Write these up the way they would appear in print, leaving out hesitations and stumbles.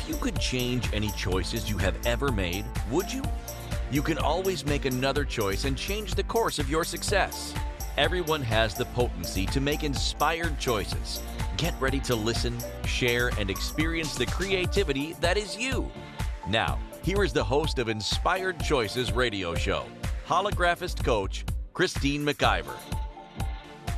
If you could change any choices you have ever made, would you? You can always make another choice and change the course of your success. Everyone has the potency to make inspired choices. Get ready to listen, share, and experience the creativity that is you. Now, here is the host of Inspired Choices radio show, holographist coach, Christine McIver.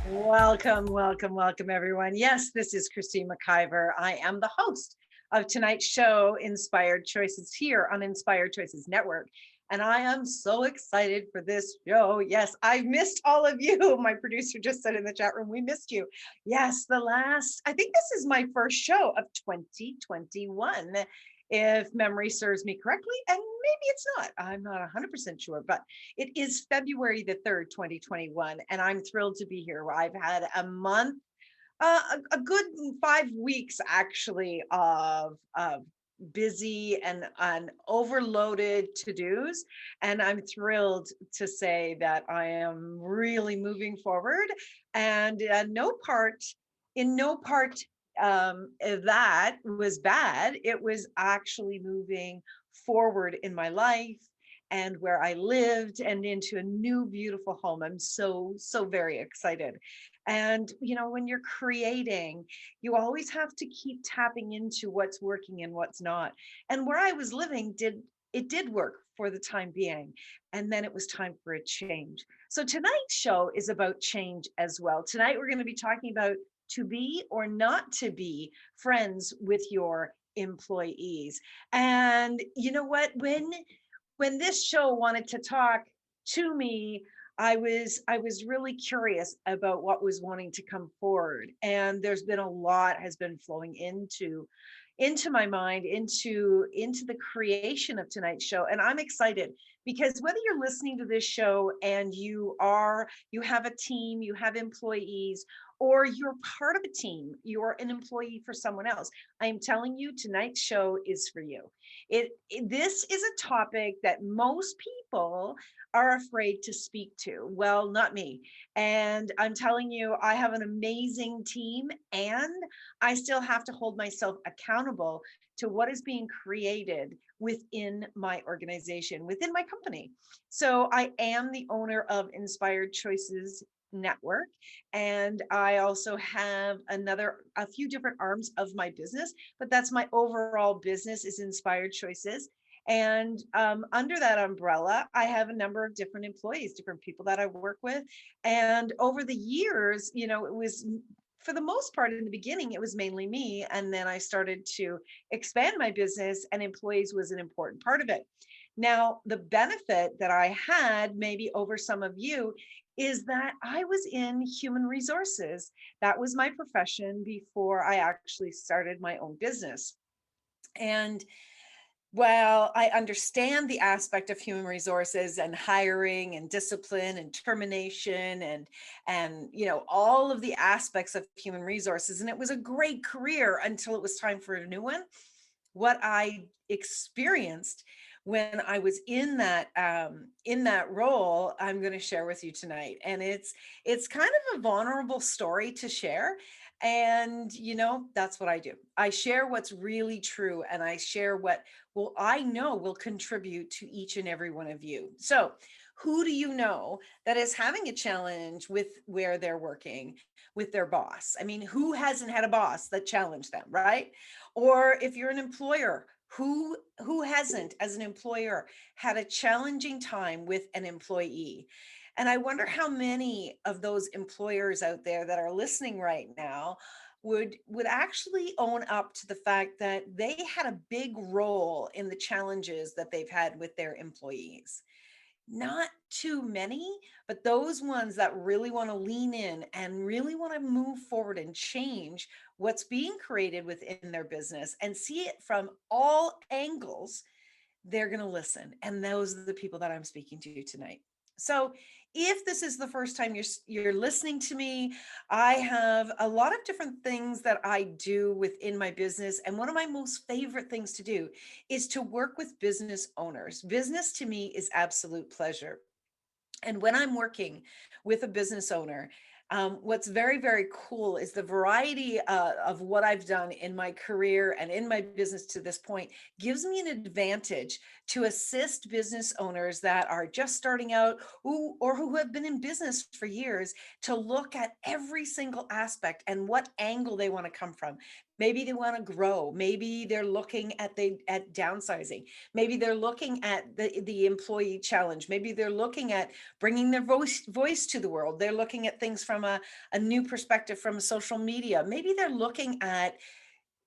Welcome, welcome, welcome, everyone. Yes, this is Christine McIver. I am the host of tonight's show, Inspired Choices, here on Inspired Choices Network. And I am so excited for this show. Yes, I've missed all of you. My producer just said in the chat room, we missed you. Yes, I think this is my first show of 2021, if memory serves me correctly. And maybe it's not. I'm not 100% sure, but it is February the 3rd, 2021. And I'm thrilled to be here. I've had a month, a good 5 weeks actually of busy and overloaded to-dos, and I'm thrilled to say that I am really moving forward, and in no part that was bad. It was actually moving forward in my life and where I lived and into a new beautiful home. I'm so very excited. And when you're creating, you always have to keep tapping into what's working and what's not. And where I was living did work for the time being. And then it was time for a change. So tonight's show is about change as well. Tonight, we're going to be talking about to be or not to be friends with your employees. And you know what? When this show wanted to talk to me, I was really curious about what was wanting to come forward, and there's been a lot has been flowing into my mind, into the creation of tonight's show. And I'm excited because whether you're listening to this show and you have a team, you have employees, or you're part of a team, you're an employee for someone else, I am telling you, tonight's show is for you. This is a topic that most people are afraid to speak to. Well, not me. And I'm telling you, I have an amazing team, and I still have to hold myself accountable to what is being created within my organization, within my company. So I am the owner of Inspired Choices Network, and I also have a few different arms of my business, but that's my overall business is Inspired Choices. And under that umbrella, I have a number of different employees, different people that I work with. And over the years, it was, for the most part, in the beginning, it was mainly me. And then I started to expand my business, and employees was an important part of it. Now, the benefit that I had, maybe over some of you, is that I was in human resources. That was my profession before I actually started my own business. And well, I understand the aspect of human resources and hiring and discipline and termination and all of the aspects of human resources. And it was a great career until it was time for a new one. What I experienced when I was in that role, I'm going to share with you tonight. And it's kind of a vulnerable story to share. And that's what I do. I share what's really true, and I share what I know will contribute to each and every one of you. So who do you know that is having a challenge with where they're working with their boss? I mean, who hasn't had a boss that challenged them, right? Or if you're an employer, who hasn't, as an employer, had a challenging time with an employee? And I wonder how many of those employers out there that are listening right now would actually own up to the fact that they had a big role in the challenges that they've had with their employees. Not too many, but those ones that really want to lean in and really want to move forward and change what's being created within their business and see it from all angles, they're going to listen. And those are the people that I'm speaking to tonight. So if this is the first time you're listening to me, I have a lot of different things that I do within my business. And one of my most favorite things to do is to work with business owners. Business to me is absolute pleasure. And when I'm working with a business owner, What's very, very cool is the variety of what I've done in my career and in my business to this point gives me an advantage to assist business owners that are just starting out who have been in business for years to look at every single aspect and what angle they want to come from. Maybe they want to grow. Maybe they're looking at downsizing. Maybe they're looking at the employee challenge. Maybe they're looking at bringing their voice to the world. They're looking at things from a new perspective from social media. Maybe they're looking at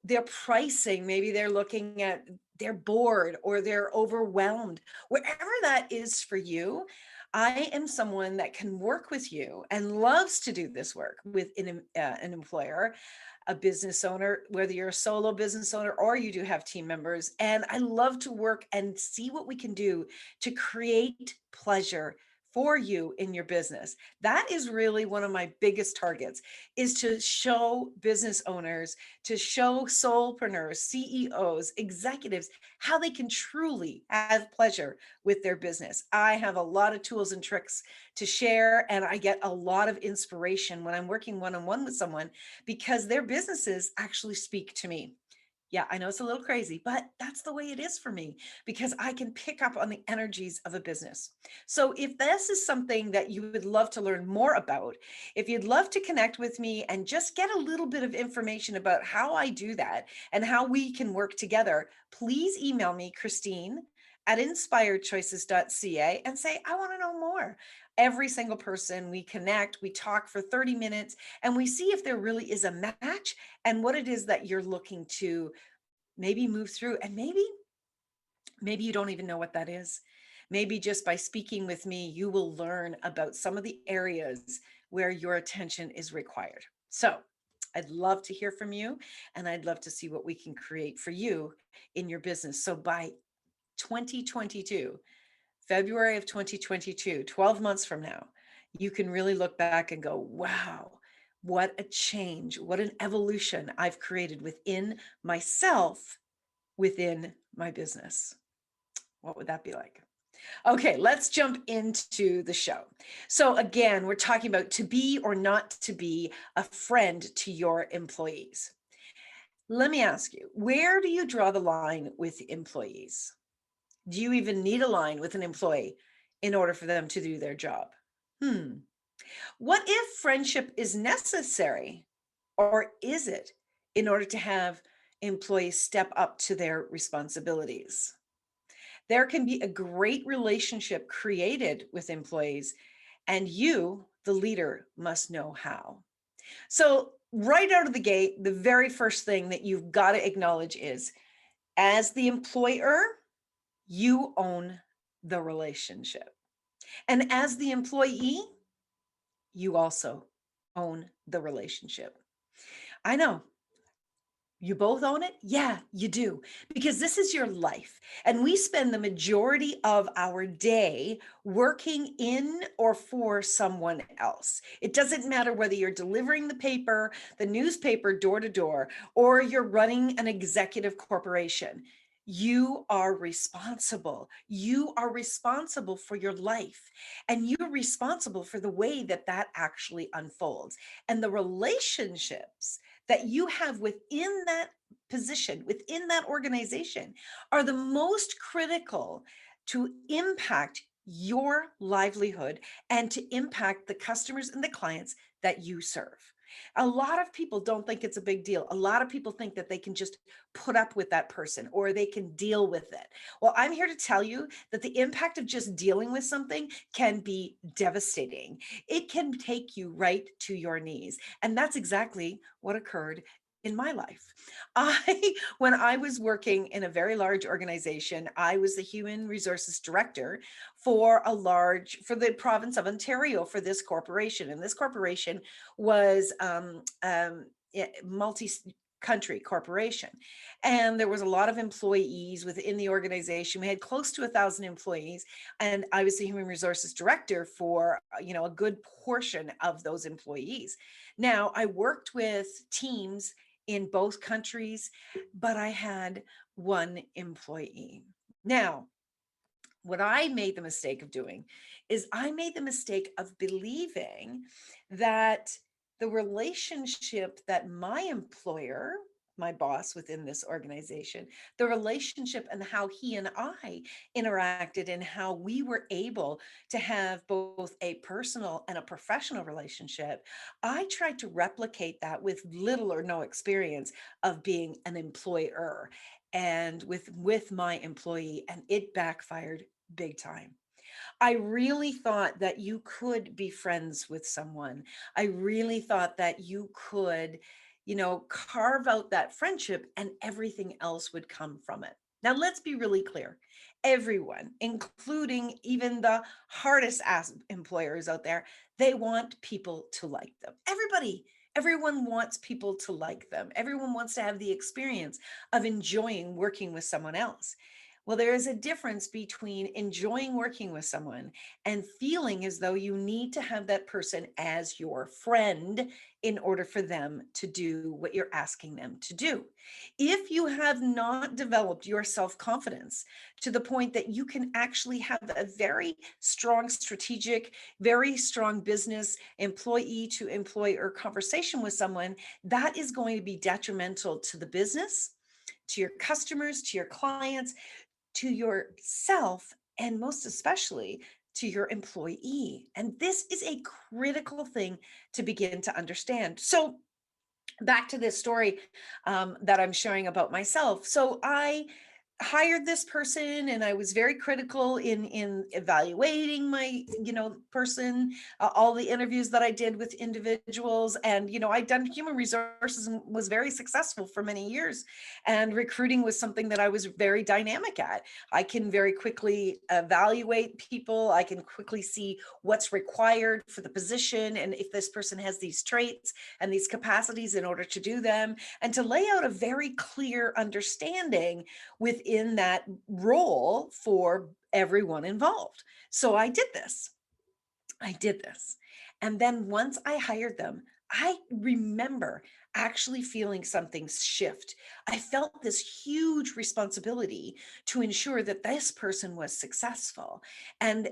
their pricing. Maybe they're looking at they're bored or they're overwhelmed. Wherever that is for you, I am someone that can work with you and loves to do this work with an employer, a business owner, whether you're a solo business owner or you do have team members. And I love to work and see what we can do to create pleasure for you in your business. That is really one of my biggest targets, is to show business owners, to show solopreneurs, CEOs, executives, how they can truly have pleasure with their business. I have a lot of tools and tricks to share, and I get a lot of inspiration when I'm working one-on-one with someone because their businesses actually speak to me. Yeah, I know it's a little crazy, but that's the way it is for me because I can pick up on the energies of a business. So if this is something that you would love to learn more about, if you'd love to connect with me and just get a little bit of information about how I do that and how we can work together, please email me, Christine at inspiredchoices.ca, and say, I want to know more. Every single person, we connect, we talk for 30 minutes, and we see if there really is a match and what it is that you're looking to maybe move through. And maybe you don't even know what that is. Maybe just by speaking with me, you will learn about some of the areas where your attention is required. So I'd love to hear from you, and I'd love to see what we can create for you in your business. So by 2022, February of 2022, 12 months from now, you can really look back and go, wow, what a change, what an evolution I've created within myself, within my business. What would that be like? Okay, let's jump into the show. So again, we're talking about to be or not to be a friend to your employees. Let me ask you, where do you draw the line with employees? Do you even need a line with an employee in order for them to do their job? What if friendship is necessary, or is it, in order to have employees step up to their responsibilities? There can be a great relationship created with employees, and you, the leader, must know how. So right out of the gate, the very first thing that you've got to acknowledge is, as the employer, you own the relationship. And as the employee, you also own the relationship. I know. You both own it? Yeah, you do. Because this is your life. And we spend the majority of our day working in or for someone else. It doesn't matter whether you're delivering the paper, the newspaper door to door, or you're running an executive corporation. You are responsible. You are responsible for your life, and you're responsible for the way that that actually unfolds. And the relationships that you have within that position, within that organization, are the most critical to impact your livelihood and to impact the customers and the clients that you serve. A lot of people don't think it's a big deal. A lot of people think that they can just put up with that person or they can deal with it. Well, I'm here to tell you that the impact of just dealing with something can be devastating. It can take you right to your knees. And that's exactly what occurred in my life. When I was working in a very large organization, I was the human resources director for the province of Ontario for this corporation. And this corporation was multi-country corporation. And there was a lot of employees within the organization. We had close to 1,000 employees. And I was the human resources director for, a good portion of those employees. Now, I worked with teams in both countries, but I had one employee. Now, what I made the mistake of doing is I made the mistake of believing that the relationship that my employer, my boss within this organization, the relationship and how he and I interacted and how we were able to have both a personal and a professional relationship, I tried to replicate that with little or no experience of being an employer and with my employee, and it backfired big time. I really thought that you could be friends with someone. I really thought that you could, carve out that friendship and everything else would come from it. Now, let's be really clear. Everyone, including even the hardest ass employers out there, they want people to like them. Everyone wants people to like them. Everyone wants to have the experience of enjoying working with someone else. Well, there is a difference between enjoying working with someone and feeling as though you need to have that person as your friend in order for them to do what you're asking them to do. If you have not developed your self-confidence to the point that you can actually have a very strong strategic, very strong business employee to employer conversation with someone, that is going to be detrimental to the business, to your customers, to your clients, to yourself, and most especially to your employee. And this is a critical thing to begin to understand. So back to this story that I'm sharing about myself. So I hired this person and I was very critical in evaluating my person, all the interviews that I did with individuals. And I'd done human resources and was very successful for many years, and recruiting was something that I was very dynamic at. I can very quickly evaluate people. I can quickly see what's required for the position and if this person has these traits and these capacities in order to do them, and to lay out a very clear understanding within that role for everyone involved. So I did this. And then once I hired them, I remember actually feeling something shift. I felt this huge responsibility to ensure that this person was successful. And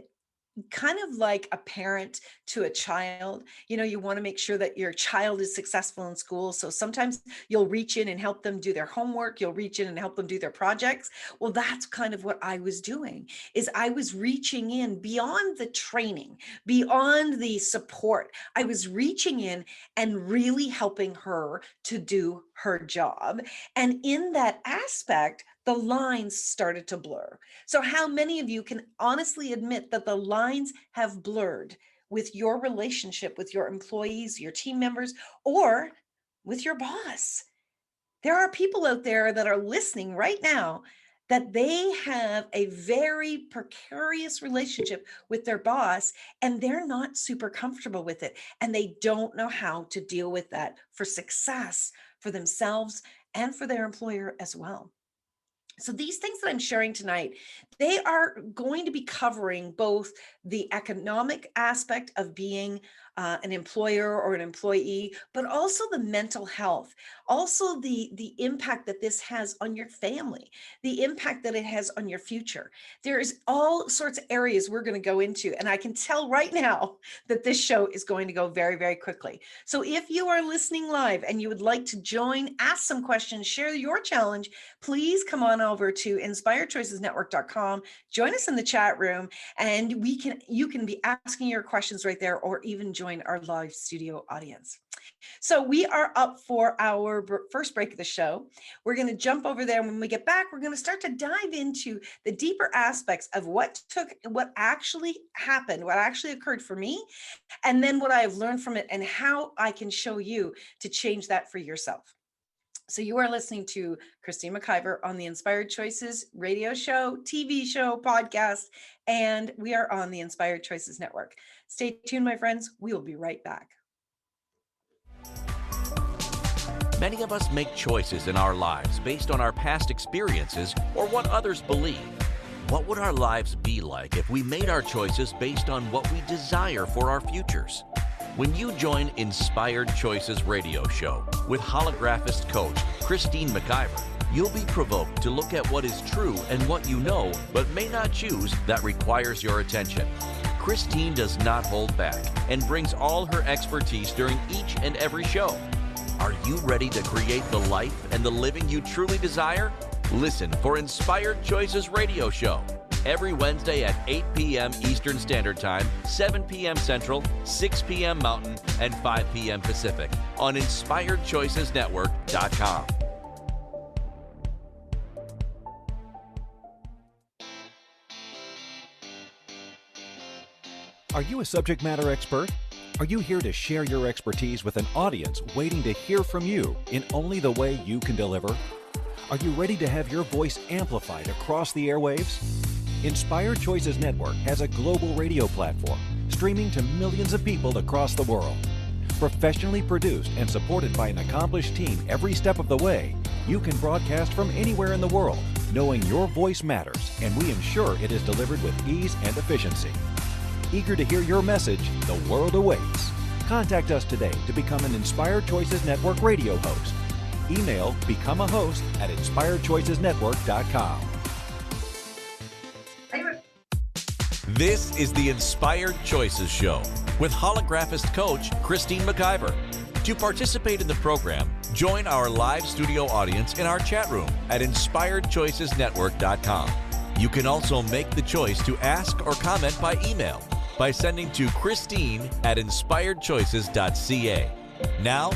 kind of like a parent to a child, you want to make sure that your child is successful in school. So sometimes you'll reach in and help them do their homework. You'll reach in and help them do their projects. Well, that's kind of what I was doing, is I was reaching in beyond the training, beyond the support. I was reaching in and really helping her to do her job. And in that aspect, the lines started to blur. So how many of you can honestly admit that the lines have blurred with your relationship with your employees, your team members, or with your boss? There are people out there that are listening right now that they have a very precarious relationship with their boss, and they're not super comfortable with it, and they don't know how to deal with that for success for themselves and for their employer as well. So these things that I'm sharing tonight, they are going to be covering both the economic aspect of being an employer or an employee, but also the mental health, also the impact that this has on your family, the impact that it has on your future. There's all sorts of areas we're going to go into, and I can tell right now that this show is going to go very, very quickly. So if you are listening live and you would like to join, ask some questions, share your challenge, please come on over to inspiredchoicesnetwork.com, join us in the chat room, and you can be asking your questions right there, or even join our live studio audience. So we are up for our first break of the show. We're going to jump over there. When we get back, we're going to start to dive into the deeper aspects of what actually happened, what actually occurred for me, and then what I have learned from it and how I can show you to change that for yourself. So you are listening to Christine McIver on the Inspired Choices radio show, TV show, podcast, and we are on the Inspired Choices Network. Stay tuned, my friends. We will be right back. Many of us make choices in our lives based on our past experiences or what others believe. What would our lives be like if we made our choices based on what we desire for our futures? When you join Inspired Choices radio show with holographist coach Christine McIver, You'll be provoked to look at what is true and what you know, but may not choose, that requires your attention. Christine does not hold back and brings all her expertise during each and every show. Are you ready to create the life and the living you truly desire? Listen for Inspired Choices Radio Show every Wednesday at 8 p.m. Eastern Standard Time, 7 p.m. Central, 6 p.m. Mountain, and 5 p.m. Pacific on InspiredChoicesNetwork.com. Are you a subject matter expert? Are you here to share your expertise with an audience waiting to hear from you in only the way you can deliver? Are you ready to have your voice amplified across the airwaves? Inspired Choices Network has a global radio platform streaming to millions of people across the world. Professionally produced and supported by an accomplished team every step of the way, you can broadcast from anywhere in the world, knowing your voice matters, and we ensure it is delivered with ease and efficiency. Eager to hear your message, the world awaits. Contact us today to become an Inspired Choices Network radio host. Email becomeahost@inspiredchoicesnetwork.com. This is the Inspired Choices Show with holographist coach Christine McIver. To participate in the program, join our live studio audience in our chat room at inspiredchoicesnetwork.com. You can also make the choice to ask or comment by email by sending to Christine@inspiredchoices.ca. Now,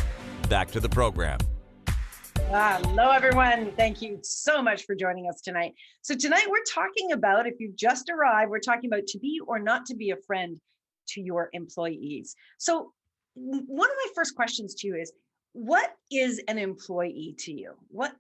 back to the program. Hello, everyone. Thank you so much for joining us tonight. So tonight we're talking about, if you've just arrived, we're talking about to be or not to be a friend to your employees. So one of my first questions to you is, what is an employee to you? What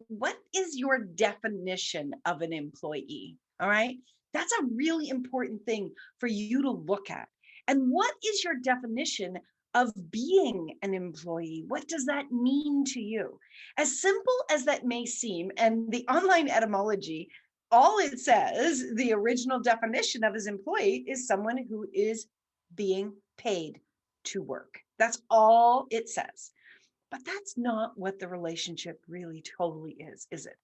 is your definition of an employee? All right. That's a really important thing for you to look at. And what is your definition of being an employee? What does that mean to you? As simple as that may seem, and the online etymology, all it says, the original definition of his employee is someone who is being paid to work. That's all it says. But that's not what the relationship really totally is it?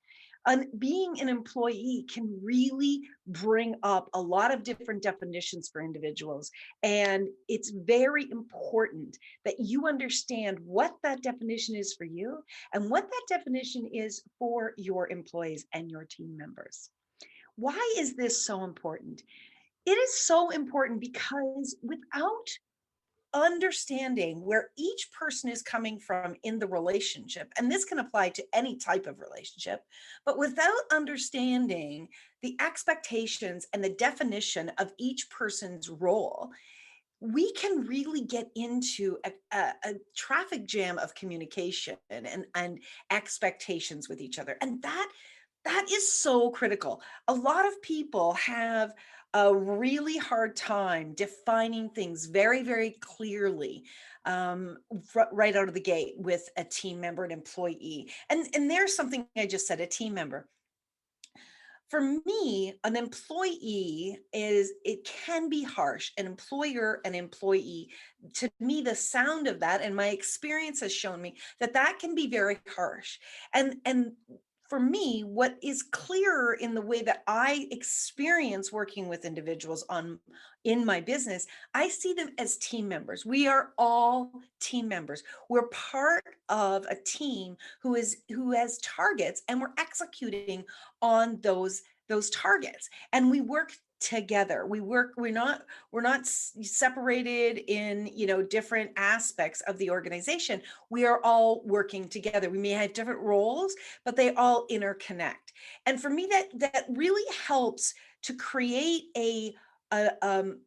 And being an employee can really bring up a lot of different definitions for individuals. And it's very important that you understand what that definition is for you and what that definition is for your employees and your team members. Why is this so important? It is so important because without understanding where each person is coming from in the relationship, and this can apply to any type of relationship, but without understanding the expectations and the definition of each person's role, we can really get into a traffic jam of communication and expectations with each other. And that is so critical. A lot of people have a really hard time defining things very, very clearly right out of the gate with a team member, an employee. And there's something I just said, a team member. For me, an employee it can be harsh. An employer, an employee, to me, the sound of that and my experience has shown me that can be very harsh. And for me, what is clearer in the way that I experience working with individuals in my business, I see them as team members. We are all team members. We're part of a team who has targets, and we're executing on those targets. And we work together. We're not separated in, different aspects of the organization. We are all working together. We may have different roles, but they all interconnect. And for me, that really helps to create an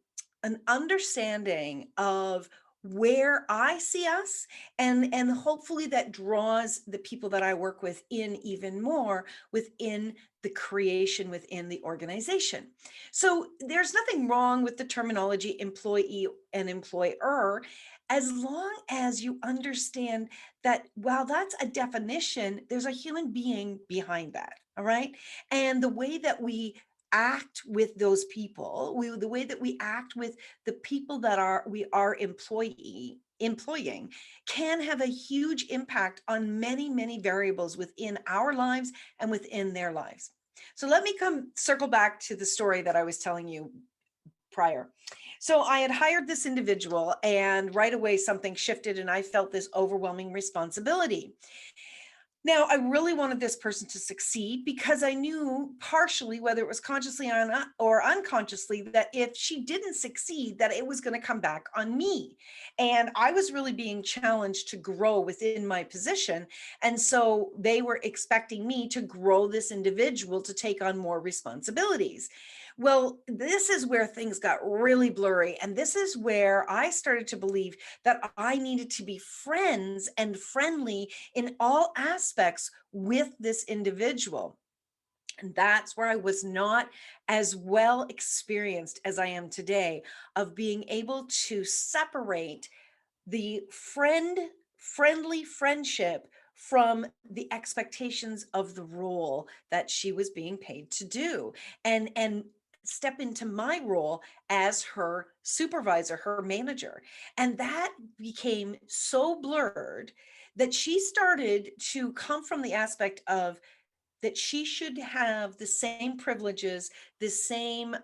understanding of where I see us, and hopefully that draws the people that I work with in even more within the creation within the organization. So there's nothing wrong with the terminology employee and employer, as long as you understand that while that's a definition, there's a human being behind that. All right. And the way that we act with those people, the way that we act with the people that we are employing can have a huge impact on many, many variables within our lives and within their lives. So let me circle back to the story that I was telling you prior. So I had hired this individual, and right away something shifted and I felt this overwhelming responsibility. Now, I really wanted this person to succeed because I knew partially, whether it was consciously or unconsciously, that if she didn't succeed, that it was going to come back on me. And I was really being challenged to grow within my position. And so they were expecting me to grow this individual to take on more responsibilities. Well, this is where things got really blurry. And this is where I started to believe that I needed to be friends and friendly in all aspects with this individual. And that's where I was not as well experienced as I am today, of being able to separate the friendly friendship from the expectations of the role that she was being paid to do, and step into my role as her supervisor, her manager. And that became so blurred that she started to come from the aspect of that she should have the same privileges, the same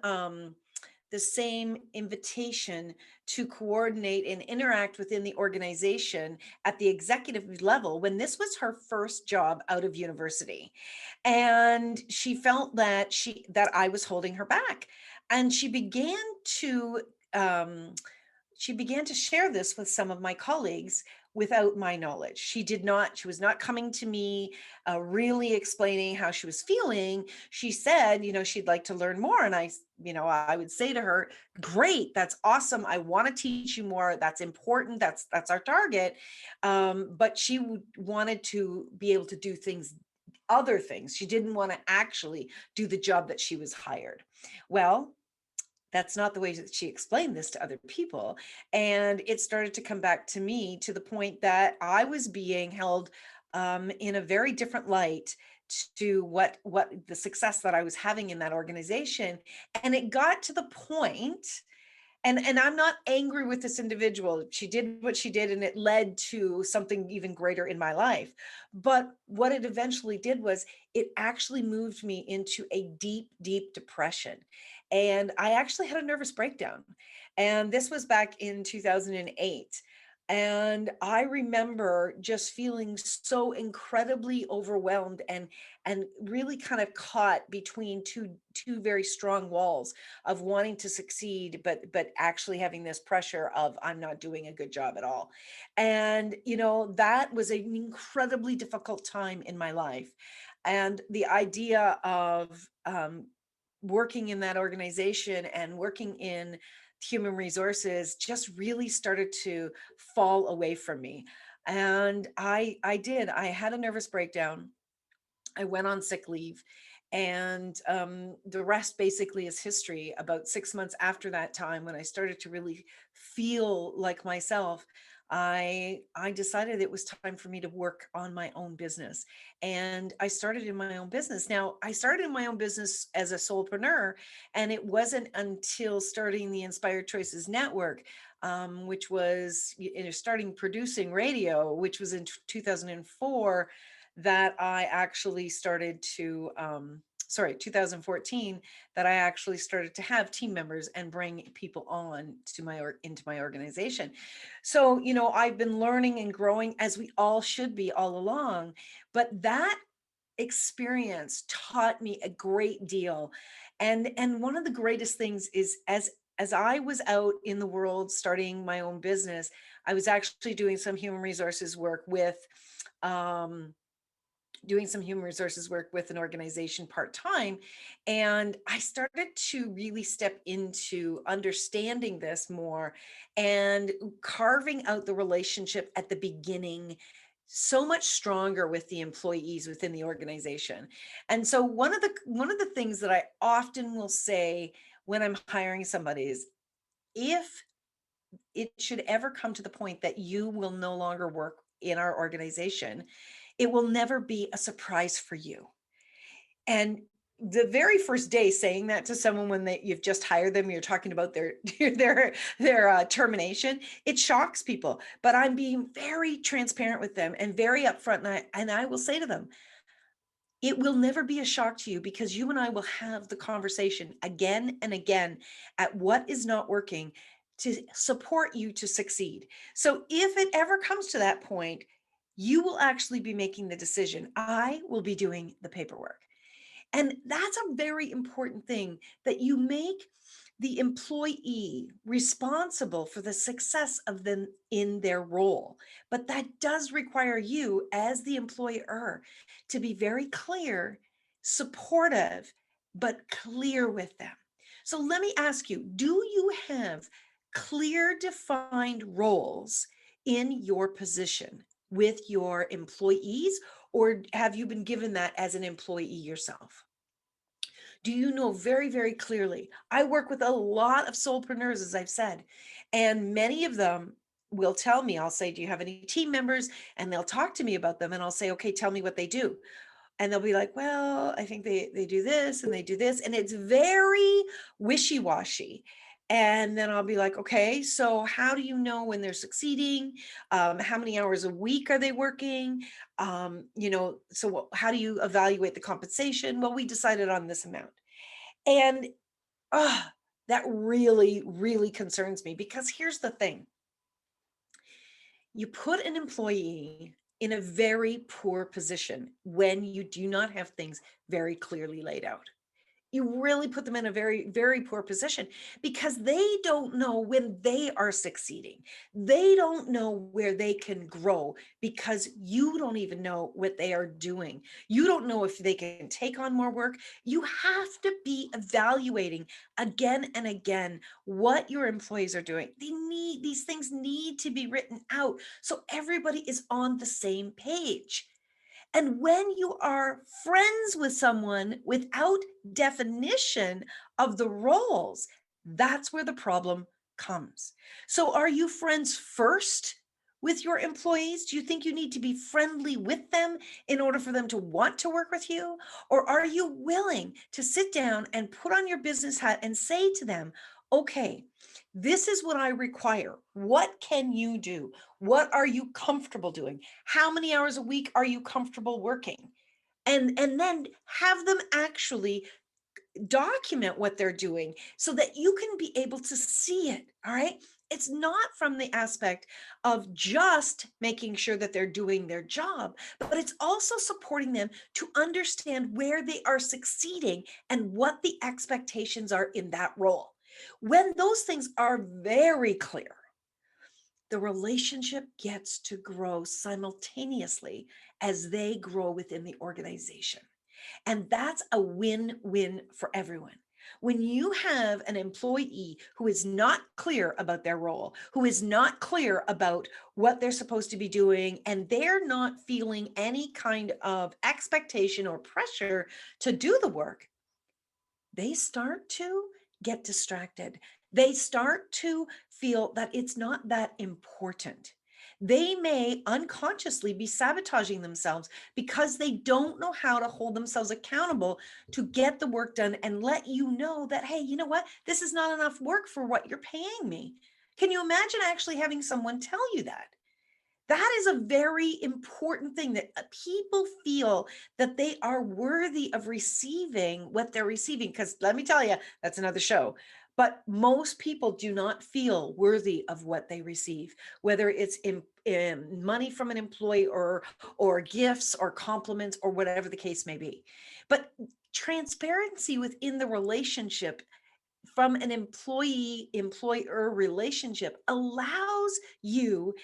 the same invitation to coordinate and interact within the organization at the executive level, when this was her first job out of university. And she felt that I was holding her back. And to she began to share this with some of my colleagues without my knowledge. She was not coming to me really explaining how she was feeling. She said, she'd like to learn more. And I would say to her, great, that's awesome. I want to teach you more. That's important. That's our target. But she wanted to be able to do other things. She didn't want to actually do the job that she was hired. Well, that's not the way that she explained this to other people. And it started to come back to me, to the point that I was being held in a very different light to what the success that I was having in that organization. And it got to the point, and I'm not angry with this individual. She did what she did, and it led to something even greater in my life. But what it eventually did was it actually moved me into a deep, deep depression. And I actually had a nervous breakdown. And this was back in 2008. And I remember just feeling so incredibly overwhelmed and really kind of caught between two very strong walls of wanting to succeed, but actually having this pressure of I'm not doing a good job at all. And that was an incredibly difficult time in my life. And the idea of working in that organization and working in human resources just really started to fall away from me. And I had a nervous breakdown. I went on sick leave, and the rest basically is history. About 6 months after that time, when I started to really feel like myself, I decided it was time for me to work on my own business. And I started in my own business. Now, I started in my own business as a solopreneur, and it wasn't until starting the Inspired Choices Network, which was starting producing radio, which was in 2004, that I actually started to 2014, that I actually started to have team members and bring people on to into my organization. So, I've been learning and growing, as we all should be, all along, but that experience taught me a great deal. And one of the greatest things is, as I was out in the world starting my own business, I was actually doing some human resources work with um an organization part-time. And I started to really step into understanding this more and carving out the relationship at the beginning so much stronger with the employees within the organization. And so one of the things that I often will say when I'm hiring somebody is, if it should ever come to the point that you will no longer work in our organization, it will never be a surprise for you. And the very first day saying that to someone when you've just hired them, you're talking about their termination, it shocks people. But I'm being very transparent with them and very upfront, and I will say to them, it will never be a shock to you, because you and I will have the conversation again and again at what is not working to support you to succeed. So if it ever comes to that point, you will actually be making the decision. I will be doing the paperwork. And that's a very important thing, that you make the employee responsible for the success of them in their role. But that does require you as the employer to be very clear, supportive, but clear with them. So let me ask you, do you have clear defined roles in your position with your employees, or have you been given that as an employee yourself? Do you know very, very clearly? I work with a lot of solopreneurs, as I've said, and many of them will tell me, I'll say, do you have any team members? And they'll talk to me about them, and I'll say, okay, tell me what they do. And they'll be like, well, I think they do this and they do this. And it's very wishy-washy. And then I'll be like, okay, so how do you know when they're succeeding? How many hours a week are they working? So how do you evaluate the compensation? Well, we decided on this amount. And that really, really concerns me, because here's the thing. You put an employee in a very poor position when you do not have things very clearly laid out. You really put them in a very, very poor position, because they don't know when they are succeeding. They don't know where they can grow, because you don't even know what they are doing. You don't know if they can take on more work. You have to be evaluating again and again what your employees are doing. These things need to be written out so everybody is on the same page. And when you are friends with someone without definition of the roles, that's where the problem comes. So are you friends first with your employees? Do you think you need to be friendly with them in order for them to want to work with you? Or are you willing to sit down and put on your business hat and say to them, okay, this is what I require. What can you do? What are you comfortable doing? How many hours a week are you comfortable working? And then have them actually document what they're doing so that you can be able to see it. All right. It's not from the aspect of just making sure that they're doing their job, but it's also supporting them to understand where they are succeeding and what the expectations are in that role. When those things are very clear, the relationship gets to grow simultaneously as they grow within the organization. And that's a win-win for everyone. When you have an employee who is not clear about their role, who is not clear about what they're supposed to be doing, and they're not feeling any kind of expectation or pressure to do the work, they start to get distracted. They start to feel that it's not that important. They may unconsciously be sabotaging themselves because they don't know how to hold themselves accountable to get the work done and let you know that, hey, you know what? This is not enough work for what you're paying me. Can you imagine actually having someone tell you that? That is a very important thing, that people feel that they are worthy of receiving what they're receiving. Because let me tell you, that's another show. But most people do not feel worthy of what they receive, whether it's in money from an employee or gifts or compliments or whatever the case may be. But transparency within the relationship from an employee-employer relationship allows you,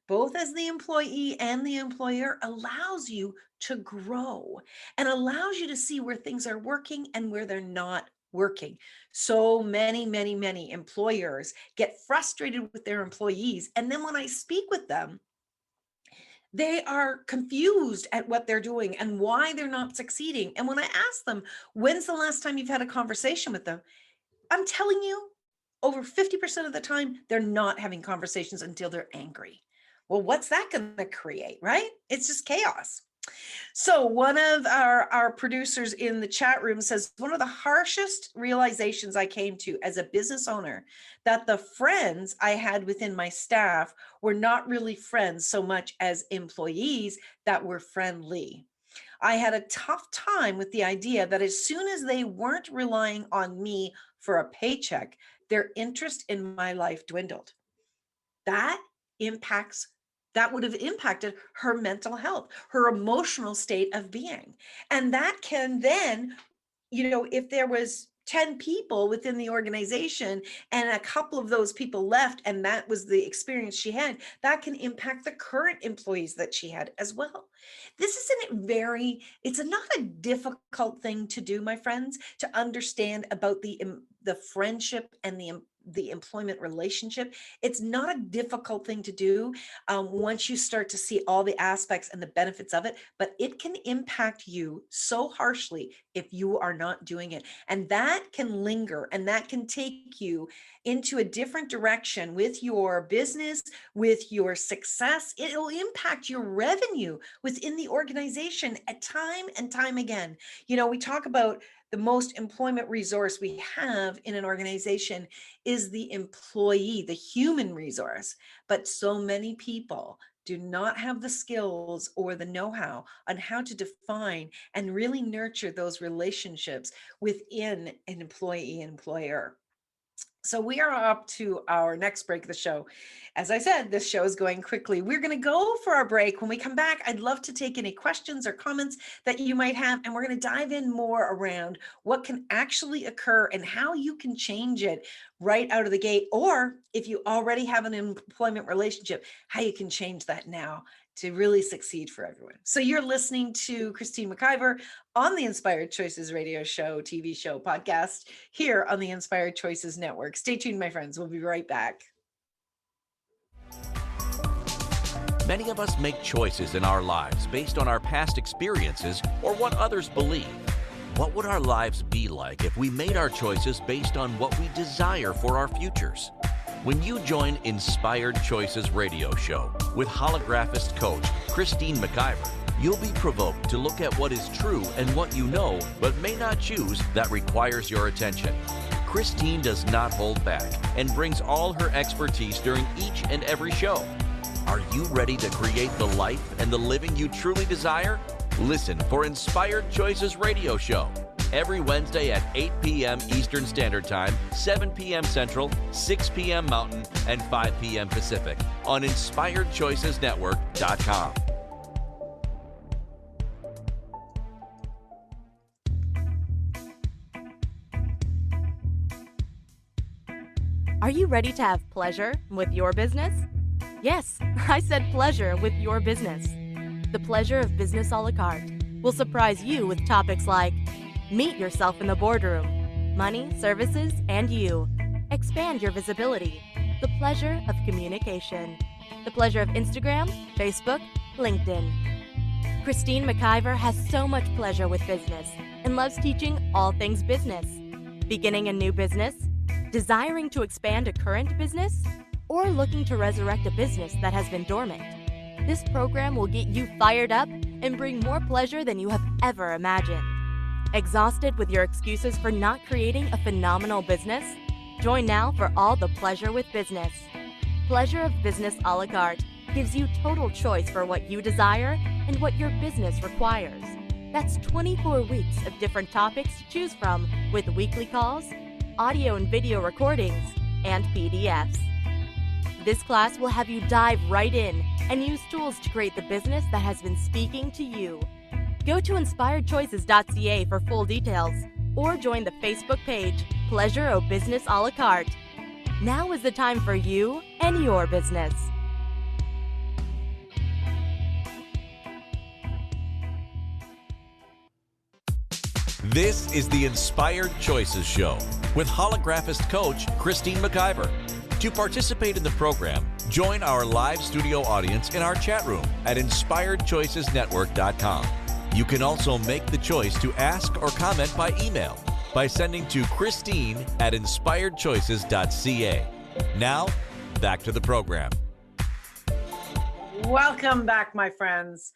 both as the employee and the employer, allows you to grow and allows you to see where things are working and where they're not working. So many employers get frustrated with their employees. And then when I speak with them, they are confused at what they're doing and why they're not succeeding. And when I ask them, when's the last time you've had a conversation with them? I'm telling you, over 50% of the time, they're not having conversations until they're angry. Well, what's that going to create, right? It's just chaos. So one of our producers in the chat room says, one of the harshest realizations I came to as a business owner, that the friends I had within my staff were not really friends so much as employees that were friendly. I had a tough time with the idea that as soon as they weren't relying on me for a paycheck, their interest in my life dwindled. That impacts that would have impacted her mental health, her emotional state of being. And that can then, if there was 10 people within the organization and a couple of those people left, and that was the experience she had, that can impact the current employees that she had as well. This isn't it's not a difficult thing to do, my friends, to understand about the friendship and the employment relationship. It's not a difficult thing to do once you start to see all the aspects and the benefits of it, but it can impact you so harshly if you are not doing it. And that can linger, and that can take you into a different direction with your business, with your success. It'll impact your revenue within the organization at time and time again. We talk about the most employment resource we have in an organization is the employee, the human resource. But so many people do not have the skills or the know-how on how to define and really nurture those relationships within an employee and employer. So we are up to our next break of the show. As I said, this show is going quickly. We're going to go for our break. When we come back, I'd love to take any questions or comments that you might have. And we're going to dive in more around what can actually occur and how you can change it right out of the gate. Or if you already have an employment relationship, how you can change that now to really succeed for everyone. So you're listening to Christine McIver on the Inspired Choices radio show, TV show, podcast here on the Inspired Choices Network. Stay tuned, my friends. We'll be right back. Many of us make choices in our lives based on our past experiences or what others believe. What would our lives be like if we made our choices based on what we desire for our futures? When you join Inspired Choices radio show with holographist coach Christine McIver, you'll be provoked to look at what is true and what you know but may not choose that requires your attention. Christine does not hold back and brings all her expertise during each and every show. Are you ready to create the life and the living you truly desire? Listen for Inspired Choices radio show every Wednesday at 8 p.m. Eastern Standard Time, 7 p.m. Central, 6 p.m. Mountain, and 5 p.m. Pacific on InspiredChoicesNetwork.com. Are you ready to have pleasure with your business? Yes, I said pleasure with your business. The Pleasure of Business a la carte will surprise you with topics like meet yourself in the boardroom, money, services, and you. Expand your visibility. The pleasure of communication. The pleasure of Instagram, Facebook, LinkedIn. Christine McIver has so much pleasure with business and loves teaching all things business. Beginning a new business? Desiring to expand a current business? Or looking to resurrect a business that has been dormant? This program will get you fired up and bring more pleasure than you have ever imagined. Exhausted with your excuses for not creating a phenomenal business? Join now for all the pleasure with business. Pleasure of Business a la carte gives you total choice for what you desire and what your business requires. That's 24 weeks of different topics to choose from with weekly calls, audio and video recordings, and PDFs. This class will have you dive right in and use tools to create the business that has been speaking to you. Go to inspiredchoices.ca for full details or join the Facebook page, Pleasure of Business a la carte. Now is the time for you and your business. This is the Inspired Choices Show with holographist coach Christine McIver. To participate in the program, join our live studio audience in our chat room at InspiredChoicesNetwork.com. You can also make the choice to ask or comment by email by sending to Christine@InspiredChoices.ca. Now, back to the program. Welcome back, my friends.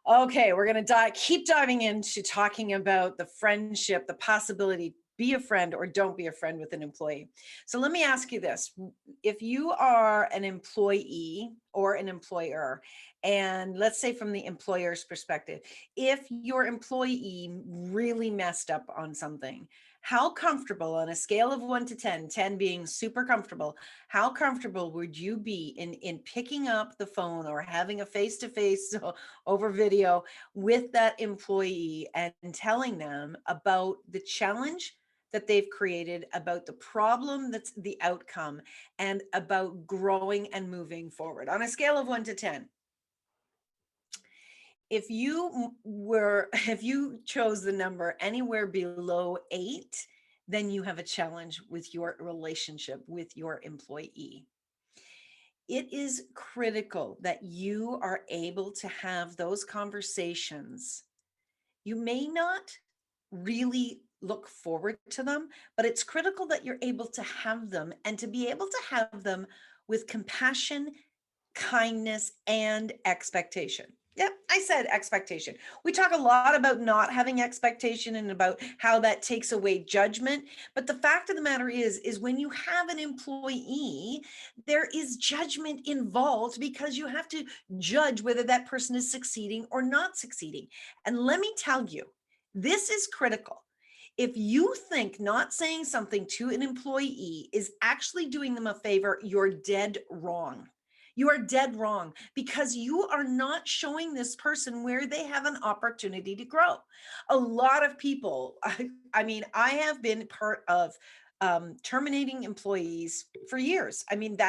Okay, we're going to keep diving into talking about the friendship, the possibility, be a friend or don't be a friend with an employee. So let me ask you this. If you are an employee or an employer, and let's say from the employer's perspective, if your employee really messed up on something, how comfortable on a scale of 1 to 10, 10 being super comfortable, how comfortable would you be in picking up the phone or having a face-to-face over video with that employee and telling them about the challenge that they've created, about the problem that's the outcome, and about growing and moving forward on a scale of 1 to 10? If you chose the number anywhere below 8, then you have a challenge with your relationship with your employee. It is critical that you are able to have those conversations. You may not really look forward to them, but it's critical that you're able to have them, and to be able to have them with compassion, kindness, and expectation. Yeah, I said expectation. We talk a lot about not having expectation and about how that takes away judgment. But the fact of the matter is when you have an employee, there is judgment involved because you have to judge whether that person is succeeding or not succeeding. And let me tell you, this is critical. If you think not saying something to an employee is actually doing them a favor, you're dead wrong. You are dead wrong, because you are not showing this person where they have an opportunity to grow. A lot of people, I mean, I have been part of terminating employees for years. I mean,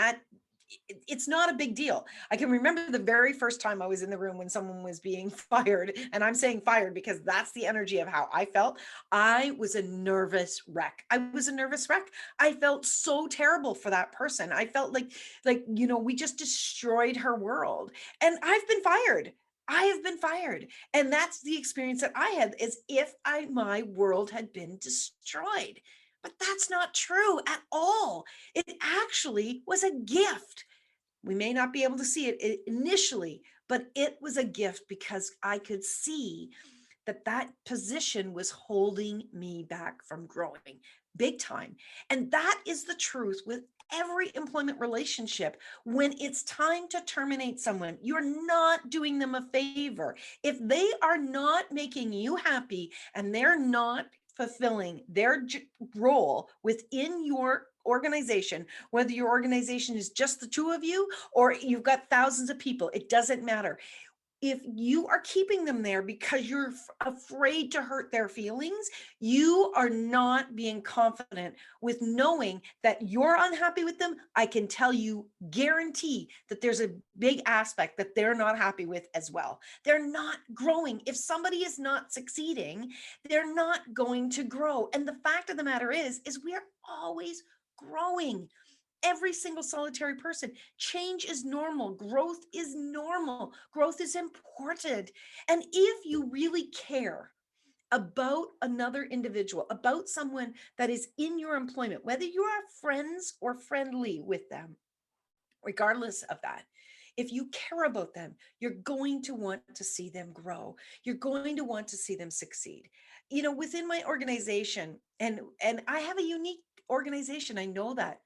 it's not a big deal. I can remember the very first time I was in the room when someone was being fired, and I'm saying fired because that's the energy of how I felt. I was a nervous wreck. I felt so terrible for that person. I felt like, we just destroyed her world. And I've been fired. I have been fired. And that's the experience that I had, as if my world had been destroyed. But that's not true at all. It actually was a gift. We may not be able to see it initially, but it was a gift because I could see that position was holding me back from growing big time. And that is the truth with every employment relationship. When it's time to terminate someone, you're not doing them a favor. If they are not making you happy and they're not fulfilling their role within your organization, whether your organization is just the two of you or you've got thousands of people, it doesn't matter. If you are keeping them there because you're afraid to hurt their feelings, you are not being confident with knowing that you're unhappy with them. I can tell you, guarantee that there's a big aspect that they're not happy with as well. They're not growing. If somebody is not succeeding, they're not going to grow. And the fact of the matter is we're always growing. Every single solitary person. Change is normal. Growth is normal. Growth is important. And if you really care about another individual, about someone that is in your employment, whether you are friends or friendly with them, regardless of that, if you care about them, you're going to want to see them grow. You're going to want to see them succeed. Within my organization, and I have a unique organization, I know that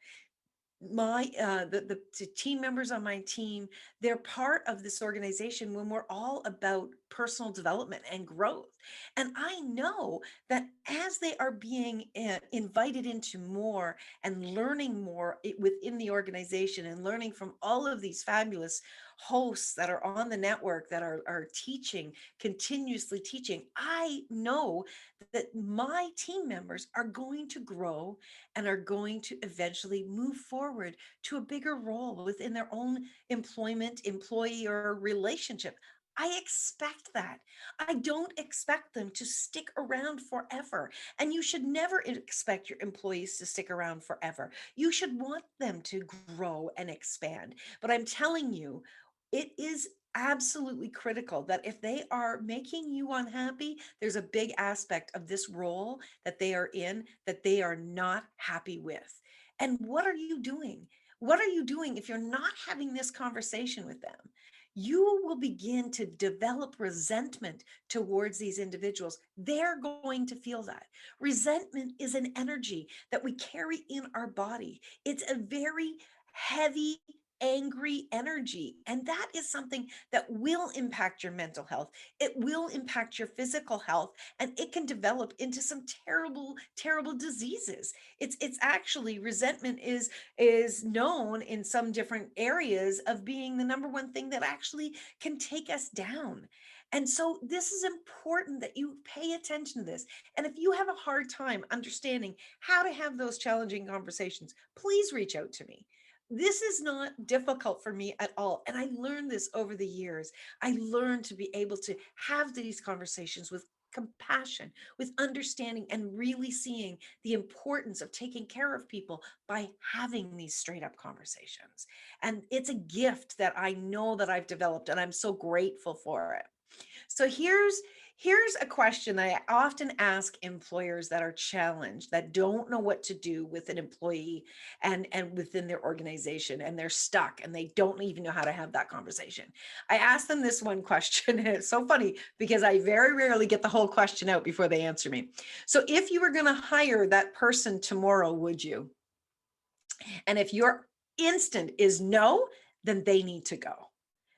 the team members on my team, they're part of this organization when we're all about personal development and growth. And I know that as they are being invited into more and learning more within the organization and learning from all of these fabulous hosts that are on the network that are teaching, continuously teaching, I know that my team members are going to grow and are going to eventually move forward to a bigger role within their own employment, employee, or relationship. I expect that. I don't expect them to stick around forever. And you should never expect your employees to stick around forever. You should want them to grow and expand. But I'm telling you, it is absolutely critical that if they are making you unhappy, there's a big aspect of this role that they are in that they are not happy with. And what are you doing? What are you doing if you're not having this conversation with them? you will begin to develop resentment towards these individuals. They're going to feel that. Resentment is an energy that we carry in our body. It's a very heavy, angry energy. And that is something that will impact your mental health. It will impact your physical health, and it can develop into some terrible, terrible diseases. It's actually, resentment is known in some different areas of being the number one thing that actually can take us down. And so this is important that you pay attention to this. And if you have a hard time understanding how to have those challenging conversations, please reach out to me. This is not difficult for me at all. And I learned this over the years. I learned to be able to have these conversations with compassion, with understanding, and really seeing the importance of taking care of people by having these straight up conversations. And it's a gift that I know that I've developed, and I'm so grateful for it. So here's a question that I often ask employers that are challenged, that don't know what to do with an employee and within their organization, and they're stuck and they don't even know how to have that conversation. I ask them this one question, and it's so funny because I very rarely get the whole question out before they answer me. So if you were going to hire that person tomorrow, would you? And if your instant is no, then they need to go.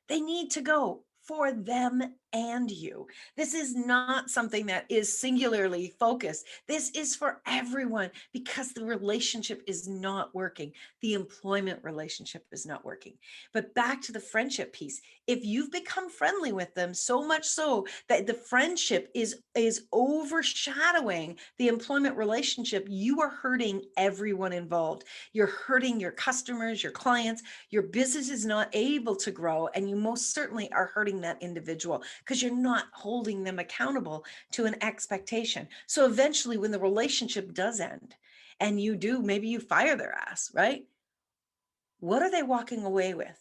They need to go for them and you. This is not something that is singularly focused. This is for everyone, because the relationship is not working. The employment relationship is not working. But back to the friendship piece. If you've become friendly with them so much so that the friendship is overshadowing the employment relationship, you are hurting everyone involved. You're hurting your customers, your clients. Your business is not able to grow, and you most certainly are hurting that individual because you're not holding them accountable to an expectation. So eventually, when the relationship does end and you do, maybe you fire their ass, right? What are they walking away with?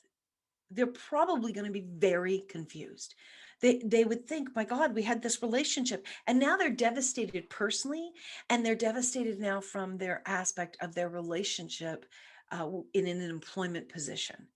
They're probably going to be very confused. They would think, my God, we had this relationship, and now they're devastated personally, and they're devastated now from their aspect of their relationship in an employment position.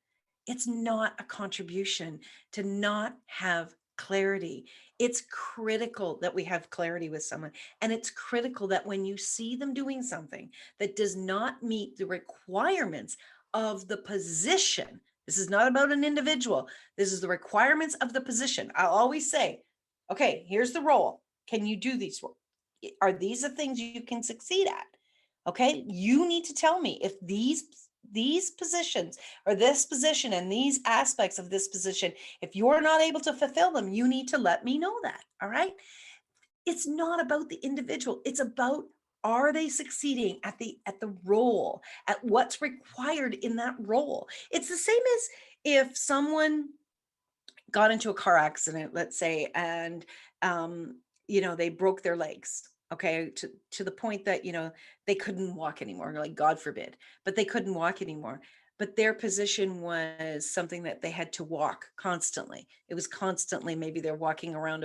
It's not a contribution to not have clarity. It's critical that we have clarity with someone. And it's critical that when you see them doing something that does not meet the requirements of the position, this is not about an individual. This is the requirements of the position. I'll always say, okay, here's the role. Can you do these? Are these the things you can succeed at? Okay, you need to tell me if these positions, or this position and these aspects of this position, if you're not able to fulfill them, you need to let me know that. All right. It's not about the individual. It's about, are they succeeding at the role, at what's required in that role? It's the same as if someone got into a car accident, let's say, and they broke their legs. Okay, to the point that they couldn't walk anymore, like God forbid, but they couldn't walk anymore. But their position was something that they had to walk constantly. It was constantly, maybe they're walking around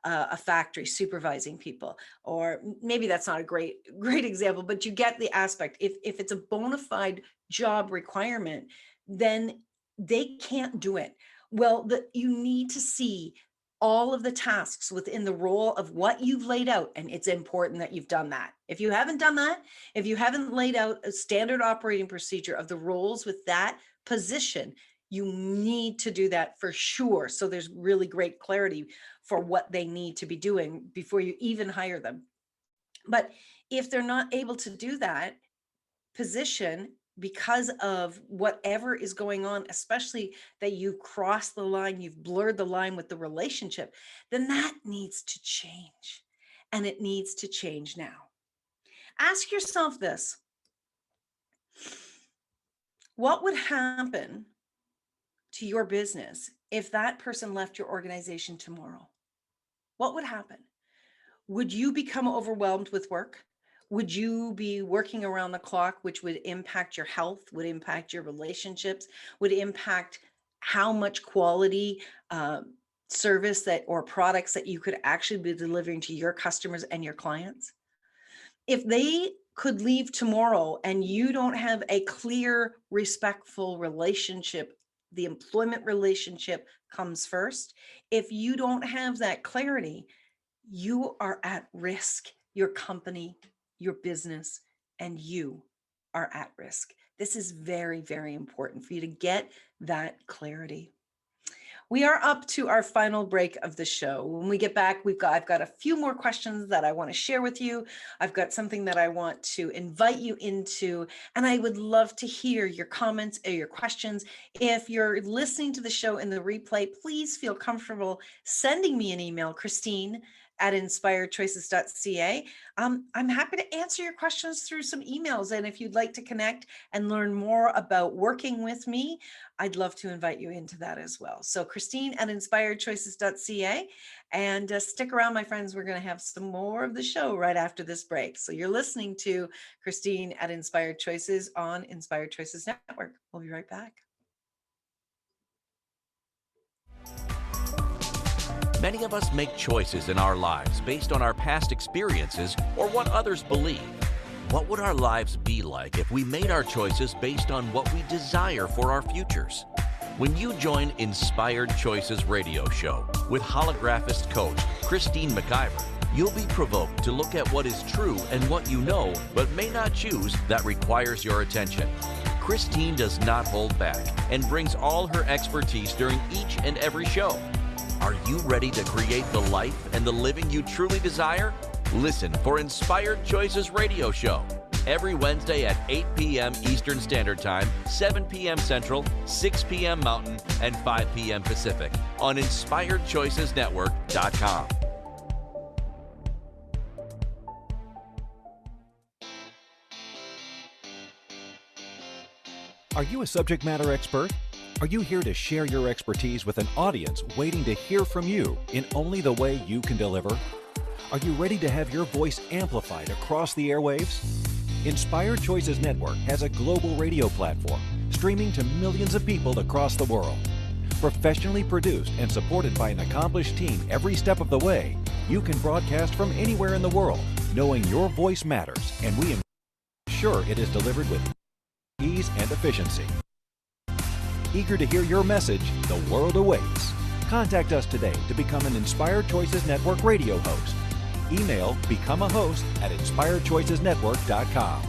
a factory supervising people, or maybe that's not a great example, but you get the aspect. If it's a bona fide job requirement, then they can't do it. Well, you need to see all of the tasks within the role of what you've laid out. And it's important that you've done that. If you haven't done that, if you haven't laid out a standard operating procedure of the roles with that position, you need to do that for sure. So there's really great clarity for what they need to be doing before you even hire them. But if they're not able to do that position, because of whatever is going on, especially that you've crossed the line, you've blurred the line with the relationship, then that needs to change. And it needs to change now. Ask yourself this: what would happen to your business if that person left your organization tomorrow? What would happen? Would you become overwhelmed with work? Would you be working around the clock, which would impact your health, would impact your relationships, would impact how much quality service or products that you could actually be delivering to your customers and your clients? If they could leave tomorrow and you don't have a clear, respectful relationship the employment relationship comes first. If you don't have that clarity, you are at risk. Your company, your business, and you are at risk. This is very, very important for you to get that clarity. We are up to our final break of the show. When we get back, I've got a few more questions that I want to share with you. I've got something that I want to invite you into, and I would love to hear your comments or your questions. If you're listening to the show in the replay, please feel comfortable sending me an email, Christine@inspiredchoices.ca. I'm happy to answer your questions through some emails. And if you'd like to connect and learn more about working with me, I'd love to invite you into that as well. So Christine@inspiredchoices.ca, and stick around, my friends. We're going to have some more of the show right after this break. So you're listening to Christine at Inspired Choices on Inspired Choices Network. We'll be right back. Many of us make choices in our lives based on our past experiences or what others believe. What would our lives be like if we made our choices based on what we desire for our futures? When you join Inspired Choices radio show with holographist coach Christine McIver, you'll be provoked to look at what is true and what you know but may not choose that requires your attention. Christine does not hold back and brings all her expertise during each and every show. Are you ready to create the life and the living you truly desire? Listen for Inspired Choices radio show every Wednesday at 8 p.m. Eastern Standard Time, 7 p.m. Central, 6 p.m. Mountain, and 5 p.m. Pacific on InspiredChoicesNetwork.com. Are you a subject matter expert? Are you here to share your expertise with an audience waiting to hear from you in only the way you can deliver? Are you ready to have your voice amplified across the airwaves? Inspired Choices Network has a global radio platform streaming to millions of people across the world. Professionally produced and supported by an accomplished team every step of the way, you can broadcast from anywhere in the world, knowing your voice matters, and we ensure it is delivered with ease and efficiency. Eager to hear your message? The world awaits. Contact us today to become an Inspired Choices Network radio host. Email becomeahost@inspiredchoicesnetwork.com.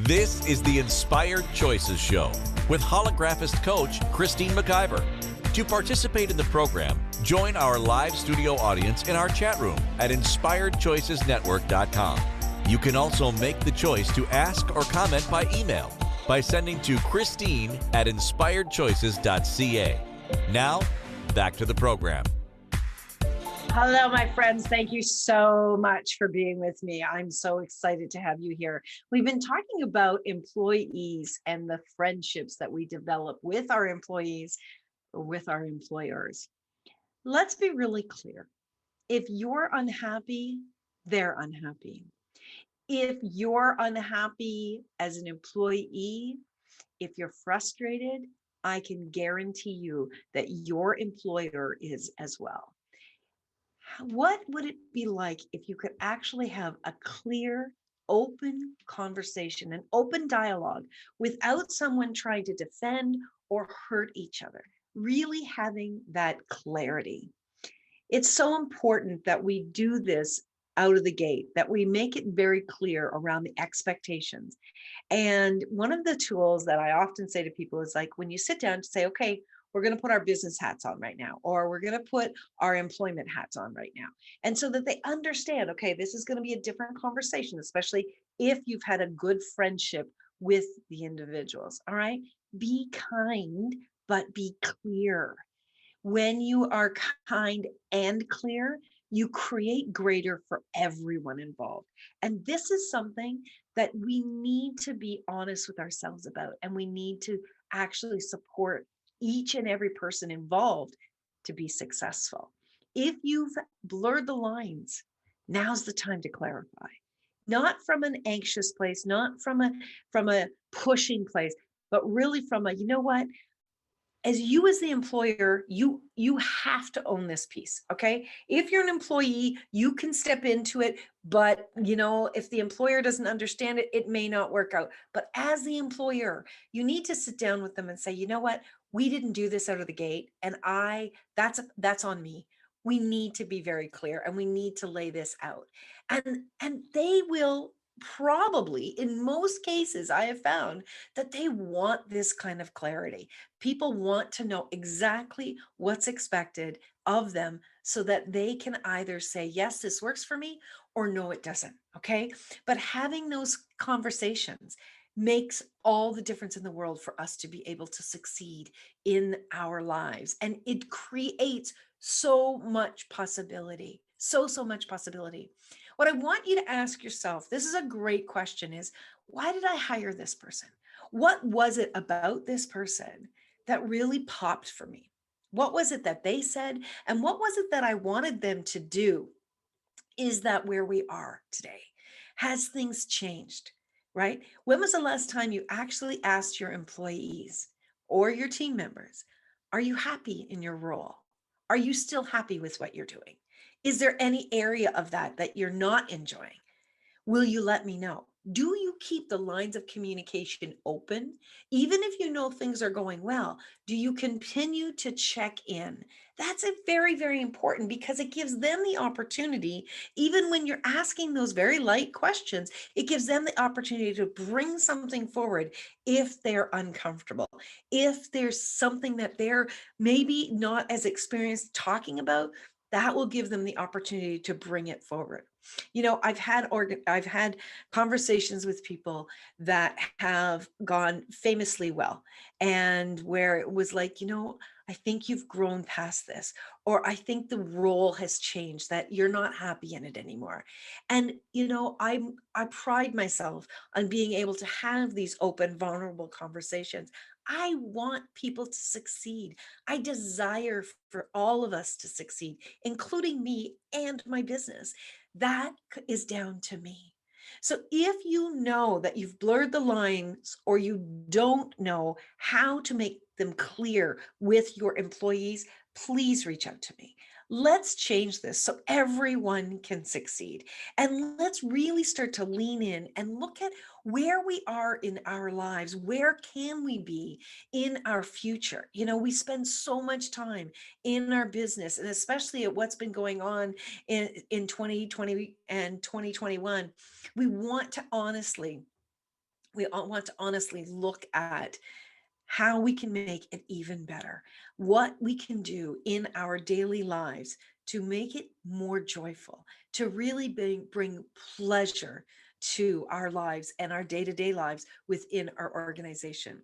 This is the Inspired Choices Show with holographist coach Christine McIver. To participate in the program, join our live studio audience in our chat room at inspiredchoicesnetwork.com. You can also make the choice to ask or comment by email by sending to Christine@inspiredchoices.ca. Now, back to the program. Hello, my friends. Thank you so much for being with me. I'm so excited to have you here. We've been talking about employees and the friendships that we develop with our employees or with our employers. Let's be really clear. If you're unhappy, they're unhappy. If you're unhappy as an employee, if you're frustrated, I can guarantee you that your employer is as well. What would it be like if you could actually have a clear, open conversation, an open dialogue without someone trying to defend or hurt each other? Really having that clarity. It's so important that we do this out of the gate, that we make it very clear around the expectations. And one of the tools that I often say to people is like, when you sit down to say, okay, we're going to put our business hats on right now, or we're going to put our employment hats on right now. And so that they understand, okay, this is going to be a different conversation, especially if you've had a good friendship with the individuals. All right. Be kind, but be clear. When you are kind and clear, you create greater for everyone involved. And this is something that we need to be honest with ourselves about, and we need to actually support each and every person involved to be successful. If you've blurred the lines, now's the time to clarify. Not from an anxious place, not from a pushing place, but really from a, you know what? as you as the employer, you have to own this piece, okay? If you're an employee, you can step into it, but if the employer doesn't understand it, it may not work out. But as the employer, you need to sit down with them and say, you know what? We didn't do this out of the gate, and that's on me. We need to be very clear, and we need to lay this out. And they will probably, in most cases, I have found that they want this kind of clarity. People want to know exactly what's expected of them so that they can either say, yes, this works for me, or no, it doesn't. Okay. But having those conversations makes all the difference in the world for us to be able to succeed in our lives. And it creates so much possibility. So much possibility. What I want you to ask yourself, this is a great question, is why did I hire this person? What was it about this person that really popped for me? What was it that they said? And what was it that I wanted them to do? Is that where we are today? Has things changed, right? When was the last time you actually asked your employees or your team members, are you happy in your role? Are you still happy with what you're doing? Is there any area of that you're not enjoying? Will you let me know? Do you keep the lines of communication open? Even if you know things are going well, do you continue to check in? That's a very, very important, because it gives them the opportunity, even when you're asking those very light questions, it gives them the opportunity to bring something forward if they're uncomfortable, if there's something that they're maybe not as experienced talking about, that will give them the opportunity to bring it forward. I've had conversations with people that have gone famously well, and where it was like, I think you've grown past this, or I think the role has changed, that you're not happy in it anymore. And I pride myself on being able to have these open, vulnerable conversations. I want people to succeed. I desire for all of us to succeed, including me and my business. That is down to me. So if you know that you've blurred the lines, or you don't know how to make them clear with your employees, please reach out to me. Let's change this so everyone can succeed. And let's really start to lean in and look at where we are in our lives. Where can we be in our future? We spend so much time in our business, and especially at what's been going on in 2020 and 2021. We want to honestly look at how we can make it even better, what we can do in our daily lives to make it more joyful, to really bring pleasure to our lives and our day-to-day lives within our organization.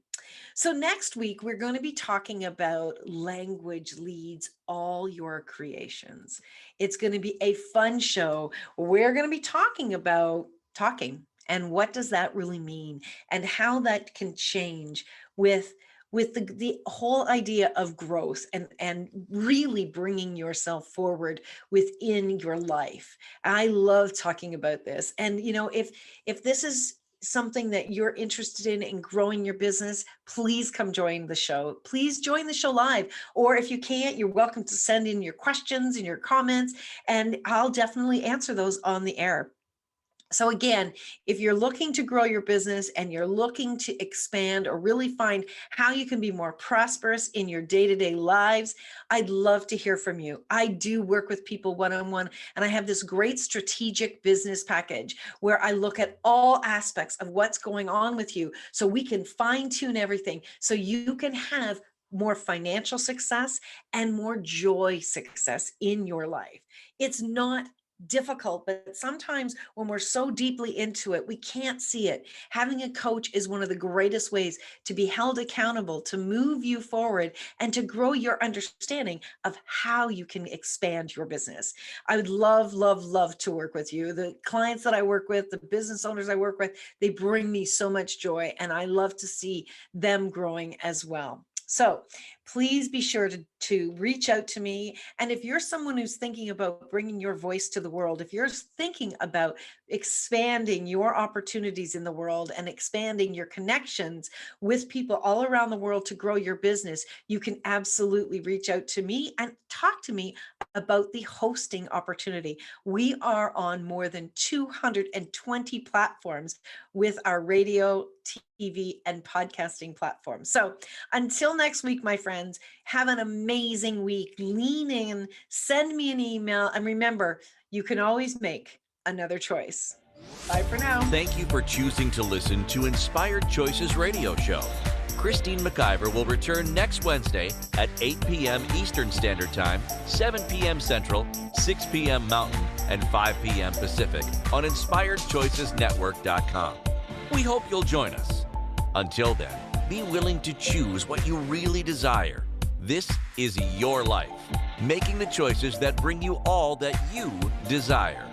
So next week, we're going to be talking about language leads all your creations. It's going to be a fun show. We're going to be talking about talking, and what does that really mean, and how that can change with the whole idea of growth, and really bringing yourself forward within your life. I love talking about this. And if this is something that you're interested in growing your business, please come join the show. Please join the show live. Or if you can't, you're welcome to send in your questions and your comments, and I'll definitely answer those on the air. So again, if you're looking to grow your business and you're looking to expand, or really find how you can be more prosperous in your day-to-day lives, I'd love to hear from you. I do work with people one-on-one, and I have this great strategic business package where I look at all aspects of what's going on with you, so we can fine-tune everything so you can have more financial success and more joy success in your life. It's not difficult, but sometimes when we're so deeply into it, we can't see it. Having a coach is one of the greatest ways to be held accountable, to move you forward, and to grow your understanding of how you can expand your business. I would love, love, love to work with you. The clients that I work with, the business owners I work with, they bring me so much joy, and I love to see them growing as well. So please be sure to reach out to me. And if you're someone who's thinking about bringing your voice to the world, if you're thinking about expanding your opportunities in the world and expanding your connections with people all around the world to grow your business, you can absolutely reach out to me and talk to me about the hosting opportunity. We are on more than 220 platforms with our radio, TV, and podcasting platforms. So until next week, my friends, have an amazing week. Lean in, send me an email, and remember, you can always make another choice. Bye for now. Thank you for choosing to listen to Inspired Choices Radio Show. Christine McIver will return next Wednesday at 8 p.m. Eastern Standard Time, 7 p.m. Central, 6 p.m. Mountain, and 5 p.m. Pacific on InspiredChoicesNetwork.com. We hope you'll join us. Until then, be willing to choose what you really desire. This is your life, making the choices that bring you all that you desire.